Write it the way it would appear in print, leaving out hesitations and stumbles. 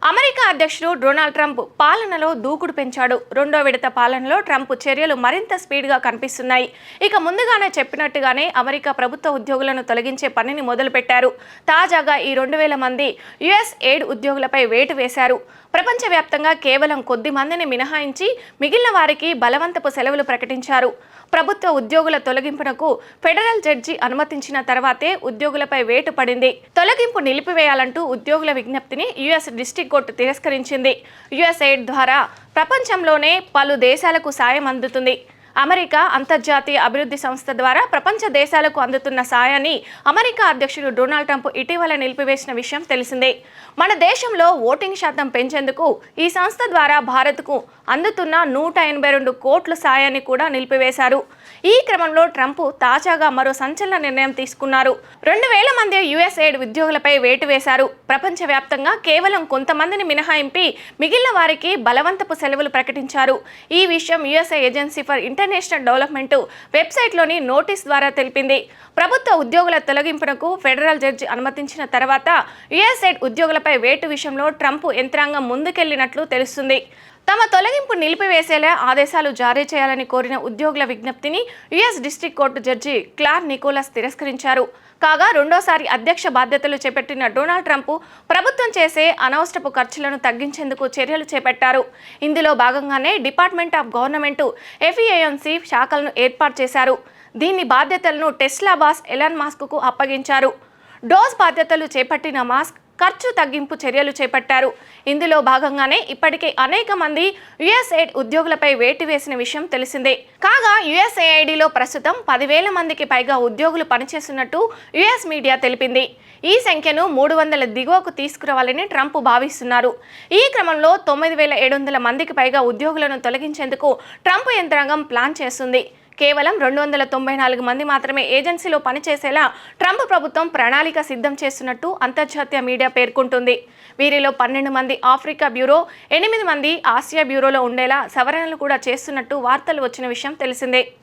America అధ్యక్షుడు Donald Trump పాలనలో దూకుడు పెంచాడు. రెండో విడత పాలనలో ట్రంప్ చర్యలు మరింత స్పీడ్గా కనిపిస్తున్నాయి. ఇక ముందుగానే చెప్పినట్టుగానే అమెరికా ప్రభుత్వ ఉద్యోగులను తొలగించే పనిని మొదలుపెట్టారు. తాజాగా ఈ 2000 మంది యుఎస్ ఎయిడ్ ఉద్యోగులపై వేటు వేశారు. ప్రపంచవ్యాప్తంగా కేవలం కొద్ది మందిని మినహాయించి మిగిలిన వారికి బలవంతపు సెలవులు ప్రకటించారు. ప్రభుత్వ ఉద్యోగుల తొలగింపునకు ఫెడరల్ జడ్జి అనుమతించిన తర్వాతే ఉద్యోగులపై వేటు పడింది. తొలగింపు నిలిపివేయాలంటూ ఉద్యోగుల విజ్ఞప్తిని యుఎస్ డిస్ట్రిక్ట్ కోర్టు తిరస్కరించింది. యుఎస్ ఎయిడ్ ద్వారా ప్రపంచంలోనే పలు దేశాలకు సాయం అందుతుంది. అమెరికా అంతర్జాతీయ అభివృద్ధి సంస్థ ద్వారా ప్రపంచ దేశాలకు అందుతున్న సాయాన్ని అమెరికా అధ్యక్షుడు డొనాల్డ్ ట్రంప్ ఇటీవల నిలిపివేసిన విషయం తెలిసిందే. మన దేశంలో ఓటింగ్ శాతం పెంచేందుకు ఈ సంస్థ ద్వారా భారత్కు అందుతున్న 182 కోట్ల సాయాన్ని కూడా నిలిపివేశారు. ఈ క్రమంలో ట్రంప్ తాజాగా మరో సంచలన నిర్ణయం తీసుకున్నారు. 2000 మంది యుఎస్ ఎయిడ్ ఉద్యోగులపై వేటు వేశారు. ప్రపంచవ్యాప్తంగా కేవలం కొంతమందిని మినహాయింపి మిగిలిన వారికి బలవంతపు సెలవులు ప్రకటించారు. ఈ విషయం US agency for international development వెబ్సైట్లోని నోటీస్ ద్వారా తెలిపింది. ప్రభుత్వ ఉద్యోగుల తొలగింపునకు ఫెడరల్ జడ్జి అనుమతించిన తర్వాత యుఎస్ ఎయిడ్ ఉద్యోగులపై వేటు విషయంలో ట్రంప్ యంత్రాంగం ముందుకెళ్లినట్లు తెలుస్తుంది. తమ తొలగింపు నిలిపివేసేలా ఆదేశాలు జారీ చేయాలని కోరిన ఉద్యోగుల విజ్ఞప్తిని US district court judge Carl Nichols తిరస్కరించారు. కాగా రెండోసారి అధ్యక్ష బాధ్యతలు చేపట్టిన డొనాల్డ్ ట్రంప్ ప్రభుత్వం చేసే అనవసరపు ఖర్చులను తగ్గించేందుకు చర్యలు చేపట్టారు. ఇందులో భాగంగానే డిపార్ట్మెంట్ ఆఫ్ గవర్నమెంట్ ఎఫిషియన్సీ శాఖలను ఏర్పాటు చేశారు. దీని బాధ్యతలను టెస్లా బాస్ ఎలాన్ మస్క్కు అప్పగించారు. డోస్ బాధ్యతలు చేపట్టిన మాస్క్ ఖర్చు తగ్గింపు చర్యలు చేపట్టారు. ఇందులో భాగంగానే ఇప్పటికే అనేక మంది యుఎస్ఎయిడ్ ఉద్యోగులపై వేటు వేసిన విషయం తెలిసిందే. కాగా యుఎస్ఏఐడిలో ప్రస్తుతం 10,000 మందికి పైగా ఉద్యోగులు పనిచేస్తున్నట్టు యుఎస్ మీడియా తెలిపింది. ఈ సంఖ్యను 300 దిగువకు తీసుకురావాలని ట్రంప్ భావిస్తున్నారు. ఈ క్రమంలో 9,700 మందికి పైగా ఉద్యోగులను తొలగించేందుకు ట్రంప్ యంత్రాంగం ప్లాన్ చేస్తుంది. కేవలం 294 మంది మాత్రమే ఏజెన్సీలో పనిచేసేలా ట్రంప్ ప్రభుత్వం ప్రణాళిక సిద్ధం చేస్తున్నట్టు అంతర్జాతీయ మీడియా పేర్కొంటుంది. వీరిలో 12 మంది ఆఫ్రికా బ్యూరో, 8 మంది ఆసియా బ్యూరోలో ఉండేలా సవరణలు కూడా చేస్తున్నట్టు వార్తలు వచ్చిన విషయం తెలిసిందే.